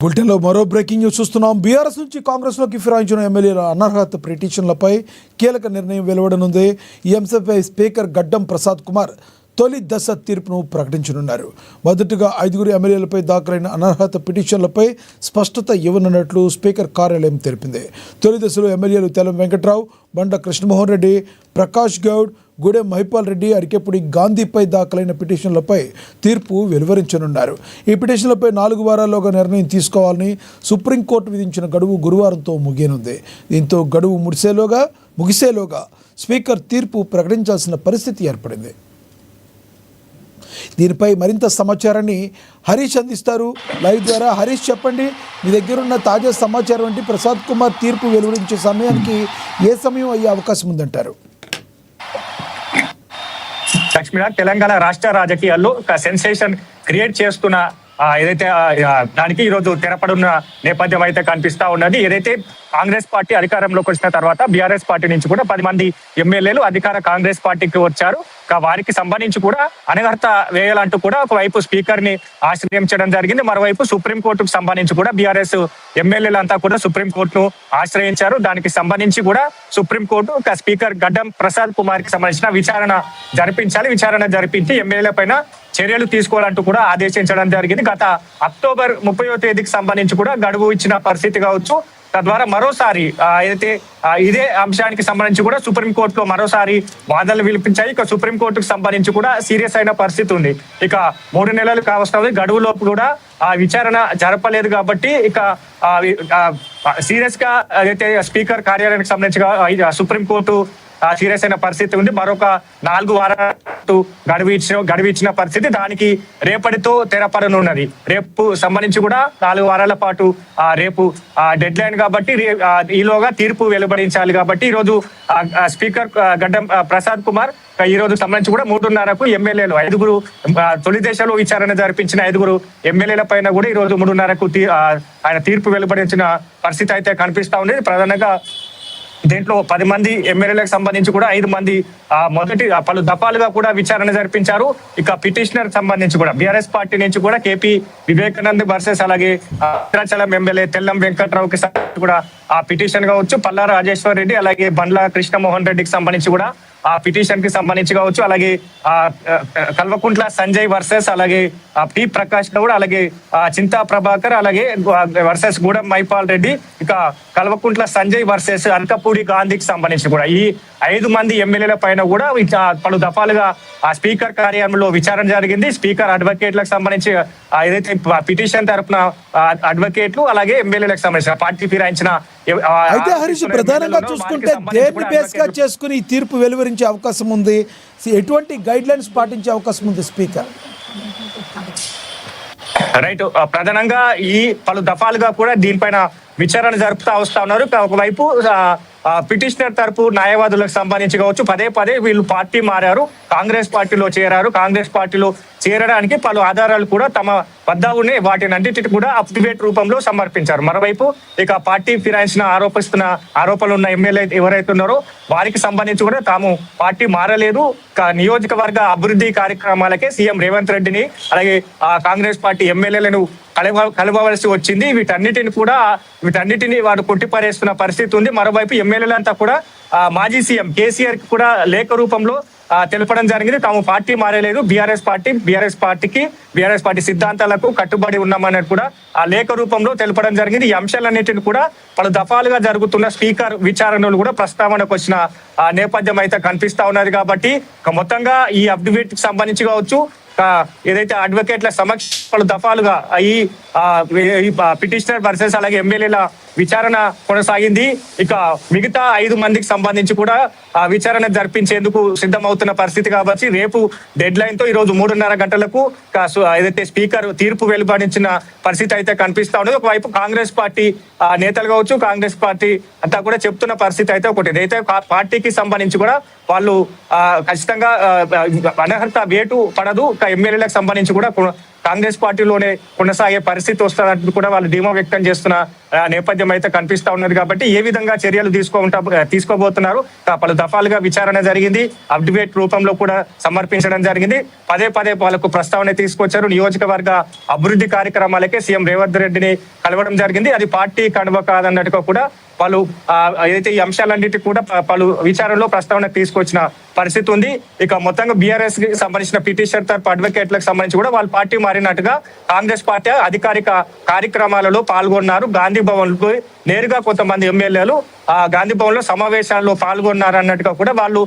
బులెటిన్లో మరో breaking news చూస్తున్నాం. బీఆర్ఎస్ నుంచి కాంగ్రెస్లోకి ఫిరాయించిన ఎమ్మెల్యేల అనర్హత పిటిషన్లపై కీలక నిర్ణయం వెలువడనుంది. ఈ అంశంపై స్పీకర్ గడ్డం ప్రసాద్ కుమార్ తొలి దశ తీర్పును ప్రకటించనున్నారు. మొదటగా 5 ఎమ్మెల్యేలపై దాఖలైన అనర్హత పిటిషన్లపై స్పష్టత ఇవ్వనున్నట్లు స్పీకర్ కార్యాలయం తెలిపింది. తొలి దశలో ఎమ్మెల్యేలు తెలం వెంకట్రావు, బండ కృష్ణమోహన్ రెడ్డి, ప్రకాష్ గౌడ్, గూడెం మహిపాల్ రెడ్డి, అరికెప్పుడి గాంధీపై దాఖలైన పిటిషన్లపై తీర్పు వెలువరించనున్నారు. ఈ పిటిషన్లపై 4 వారాల్లోగా నిర్ణయం తీసుకోవాలని సుప్రీంకోర్టు విధించిన గడువు గురువారంతో ముగియనుంది. దీంతో గడువు ముగిసేలోగా స్పీకర్ తీర్పు ప్రకటించాల్సిన పరిస్థితి ఏర్పడింది. దీనిపై మరింత సమాచారాన్ని హరీష్ అందిస్తారు లైవ్ ద్వారా. హరీష్, చెప్పండి, మీ దగ్గర ఉన్న తాజా సమాచారం ఏంటి? ప్రసాద్ కుమార్ తీర్పు వెలువరించే సమయానికి ఏ సమయం అయ్యే అవకాశం ఉందంటారు? లక్ష్మీనాథ్, తెలంగాణ రాష్ట్ర రాజకీయాల్లో ఒక సెన్సేషన్ క్రియేట్ చేస్తున్న ఏదైతే దానికి ఈరోజు తెరపడున్న నేపథ్యం అయితే కనిపిస్తా ఉన్నది. ఏదైతే కాంగ్రెస్ పార్టీ అధికారంలోకి వచ్చిన తర్వాత బీఆర్ఎస్ పార్టీ నుంచి కూడా 10 మంది ఎమ్మెల్యేలు అధికార కాంగ్రెస్ పార్టీకి వచ్చారు. వారికి సంబంధించి కూడా అనర్హత వేయాలంటూ కూడా ఒకవైపు స్పీకర్ ని ఆశ్రయించడం జరిగింది. మరోవైపు సుప్రీంకోర్టుకు సంబంధించి కూడా బీఆర్ఎస్ ఎమ్మెల్యేలంతా కూడా సుప్రీంకోర్టును ఆశ్రయించారు. దానికి సంబంధించి కూడా సుప్రీంకోర్టు ఒక స్పీకర్ గడ్డం ప్రసాద్ కుమార్ కి సంబంధించిన విచారణ జరిపించి ఎమ్మెల్యేల పైన చర్యలు తీసుకోవాలంటూ కూడా ఆదేశించడం జరిగింది. గత అక్టోబర్ 30వ తేదీకి సంబంధించి కూడా గడువు ఇచ్చిన పరిస్థితి కావచ్చు. తద్వారా మరోసారి ఏదైతే ఇదే అంశానికి సంబంధించి కూడా సుప్రీంకోర్టులో మరోసారి వాదనలు వినిపించాయి. ఇక సుప్రీంకోర్టుకు సంబంధించి కూడా సీరియస్ అయిన పరిస్థితి ఉంది. ఇక 3 నెలలు కావస్తుంది, గడువులోపు కూడా ఆ విచారణ జరపలేదు కాబట్టి ఇక సీరియస్ గా ఏదైతే స్పీకర్ కార్యాలయానికి సంబంధించి సుప్రీంకోర్టు సీరియస్ అయిన పరిస్థితి ఉంది. మరొక 4 వారాలు గడువు ఇచ్చిన పరిస్థితి. దానికి రేపటితో తెరపడనున్నది. రేపు సంబంధించి కూడా 4 వారాల పాటు రేపు డెడ్ లైన్ కాబట్టి ఈలోగా తీర్పు వెలువడించాలి కాబట్టి ఈరోజు స్పీకర్ గడ్డం ప్రసాద్ కుమార్ ఈ రోజు సంబంధించి కూడా 3:30కు ఎమ్మెల్యేలు 5 తొలి దశలో విచారణ జరిపించిన 5 ఎమ్మెల్యేల పైన కూడా ఈ రోజు 3:30కు ఆయన తీర్పు వెలువడించిన పరిస్థితి అయితే కనిపిస్తా ఉంది. ప్రధానంగా దీంట్లో 10 మంది ఎమ్మెల్యేలకు సంబంధించి కూడా 5 మంది మొదటి పలు దఫాలుగా కూడా విచారణ జరిపించారు. ఇక పిటిషనర్ సంబంధించి కూడా బీఆర్ఎస్ పార్టీ నుంచి కూడా కేపీ వివేకానంద్ వర్సెస్ అలాగే భద్రాచలం ఎమ్మెల్యే తెల్లం వెంకట్రావుకి కూడా ఆ పిటిషన్ కావచ్చు, పల్లా రాజేశ్వర్ రెడ్డి అలాగే బండ్ల కృష్ణమోహన్ రెడ్డికి సంబంధించి కూడా ఆ పిటిషన్ కి సంబంధించి కావచ్చు, అలాగే కల్వకుంట్ల సంజయ్ వర్సెస్ అలాగే పి ప్రకాష్ గౌడ్, అలాగే చింతా ప్రభాకర్, అలాగే వర్సెస్ గూడెం మహిపాల్ రెడ్డి, ఇక కల్వకుంట్ల సంజయ్ వర్సెస్ అరికెప్పుడి గాంధీకి సంబంధించి కూడా ఈ 5 మంది ఎమ్మెల్యేల పైన కూడా పలు దఫాలుగా ఆ స్పీకర్ కార్యాలయంలో విచారణ జరిగింది. స్పీకర్ అడ్వకేట్లకు సంబంధించి ఏదైతే పిటిషన్ తరపున అడ్వకేట్లు అలాగే ఎమ్మెల్యేలకు సంబంధించిన పార్టీ ఫిరాయించిన అయితే హరీష్, ప్రధానంగా చూసుకుంటే దేన్ని బేస్ గా చేసుకుని ఈ తీర్పు వెలువరించే అవకాశం ఉంది? ఎటువంటి గైడ్ లైన్స్ పాటించే అవకాశం ఉంది స్పీకర్? రైట్, ప్రధానంగా ఈ పలు దఫాలుగా కూడా దీనిపైన విచారణ జరుపుతా వస్తా ఉన్నారు. ఒకవైపు పిటిషనర్ తరపు న్యాయవాదులకు సంబంధించి కావచ్చు, పదే వీళ్ళు పార్టీ మారారు, కాంగ్రెస్ పార్టీలో చేరారు. కాంగ్రెస్ పార్టీలో చేరడానికి పలు ఆధారాలు కూడా తమ వద్ద ఉన్నాయి. వాటిని అన్నింటిని కూడా అప్డేట్ రూపంలో సమర్పించారు. మరోవైపు ఇక పార్టీ ఫిరాయించిన ఆరోపణలు ఉన్న ఎమ్మెల్యే ఎవరైతే ఉన్నారో వారికి సంబంధించి కూడా తాము పార్టీ మారలేదు, నియోజకవర్గ అభివృద్ధి కార్యక్రమాలకే సీఎం రేవంత్ రెడ్డిని అలాగే కాంగ్రెస్ పార్టీ ఎమ్మెల్యేలను కలవవలసి వచ్చింది. వీటన్నిటిని వారు కొట్టిపారేస్తున్న పరిస్థితి ఉంది. మరోవైపు ఎమ్మెల్యేలంతా కూడా మాజీ సీఎం కేసీఆర్ కి కూడా లేఖ రూపంలో తెలపడం జరిగింది. తాము పార్టీ మారలేదు, బీఆర్ఎస్ పార్టీ సిద్ధాంతాలకు కట్టుబడి ఉన్నామని కూడా ఆ లేఖ రూపంలో తెలపడం జరిగింది. ఈ అంశాలన్నింటిని కూడా పలు దఫాలుగా జరుగుతున్న స్పీకర్ విచారణలు కూడా ప్రస్తావనకు వచ్చిన నేపథ్యం అయితే కనిపిస్తా ఉన్నది. కాబట్టి మొత్తంగా ఈ అప్డేట్ కి సంబంధించి కావచ్చు, ఏదైతే అడ్వకేట్ల సమక్ష పలు దఫాలుగా ఈ పిటిషనర్ వర్సెస్ అలాగే ఎమ్మెల్యేల విచారణ కొనసాగింది. ఇక మిగతా 5 మందికి సంబంధించి కూడా ఆ విచారణ జరిపించేందుకు సిద్ధమవుతున్న పరిస్థితి కాబట్టి రేపు డెడ్ లైన్ తో ఈ రోజు 3:30 గంటలకు ఏదైతే స్పీకర్ తీర్పు వెలువడించిన పరిస్థితి అయితే కనిపిస్తా ఉన్నది. ఒకవైపు కాంగ్రెస్ పార్టీ నేతలు కావచ్చు, కాంగ్రెస్ పార్టీ అంతా కూడా చెప్తున్న పరిస్థితి అయితే ఒకటి, అయితే పార్టీకి సంబంధించి కూడా వాళ్ళు ఖచ్చితంగా అనర్హత వేటు పడదు, ఎమ్మెల్యేలకు సంబంధించి కూడా కాంగ్రెస్ పార్టీలోనే కొనసాగే పరిస్థితి వస్తుందంటూ కూడా వాళ్ళు ధీమా వ్యక్తం చేస్తున్న నేపథ్యం అయితే కనిపిస్తా ఉన్నది. కాబట్టి ఏ విధంగా చర్యలు తీసుకోబోతున్నారు, పలు దఫాలుగా విచారణ జరిగింది, అప్డేట్ రూపంలో కూడా సమర్పించడం జరిగింది. పదే పదే వాళ్ళకు ప్రస్తావన తీసుకొచ్చారు. నియోజకవర్గ అభివృద్ధి కార్యక్రమాలకే సీఎం రేవంత్ రెడ్డిని కలవడం జరిగింది. అది పార్టీ కనువ కాదన్నట్టుగా కూడా వాళ్ళు ఏదైతే ఈ అంశాలన్నిటి కూడా పలు విచారణలో ప్రస్తావన తీసుకొచ్చిన పరిస్థితి ఉంది. ఇక మొత్తంగా బీఆర్ఎస్ కి సంబంధించిన పిటిషన్ తరపు అడ్వకేట్లకు సంబంధించి కూడా వాళ్ళ పార్టీ మారినట్టుగా కాంగ్రెస్ పార్టీ అధికారిక కార్యక్రమాలలో పాల్గొన్నారు. గాంధీ భవన్ కు నేరుగా కొంతమంది ఎమ్మెల్యేలు ఆ గాంధీ భవన్ లో సమావేశాల్లో పాల్గొన్నారు అన్నట్టుగా కూడా వాళ్ళు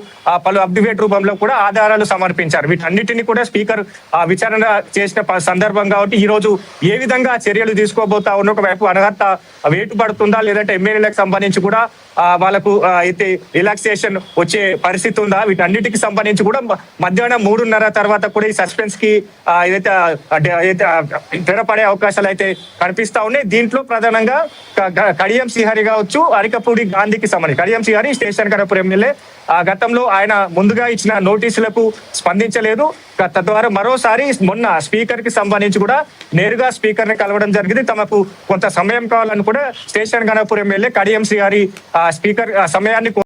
పలు అప్డేట్ రూపంలో కూడా ఆధారాలు సమర్పించారు. వీటన్నిటిని కూడా స్పీకర్ విచారణ చేసిన సందర్భం కాబట్టి ఈ రోజు ఏ విధంగా చర్యలు తీసుకోబోతా ఉన్న ఒకవైపు అనర్హత వేటు పడుతుందా, లేదంటే ఎమ్మెల్యేలకు సంబంధించి కూడా వాళ్ళకు అయితే రిలాక్సేషన్ వచ్చే పరిస్థితి ఉందా, వీటన్నిటికి సంబంధించి కూడా మధ్యాహ్నం 3:30 తర్వాత కూడా ఈ సస్పెన్స్ కి ఏదైతే తెరపడే అవకాశాలు అయితే కనిపిస్తా ఉన్నాయి. దీంట్లో ప్రధానంగా కడియం శ్రీహరి కావచ్చు, అరికపూడి గాంధీకి సంబంధించి కడియం శ్రీహరి స్టేషన్ కనపూర్ ఎమ్మెల్యే గతంలో ఆయన ముందుగా ఇచ్చిన నోటీసులకు స్పందించలేదు. తద్వారా మరోసారి మొన్న స్పీకర్ కి సంబంధించి కూడా నేరుగా స్పీకర్ ని కలవడం జరిగింది. తమకు కొంత సమయం కావాలని కూడా station Ganapur MLA Kadiyam Srihari speaker సమయాన్ని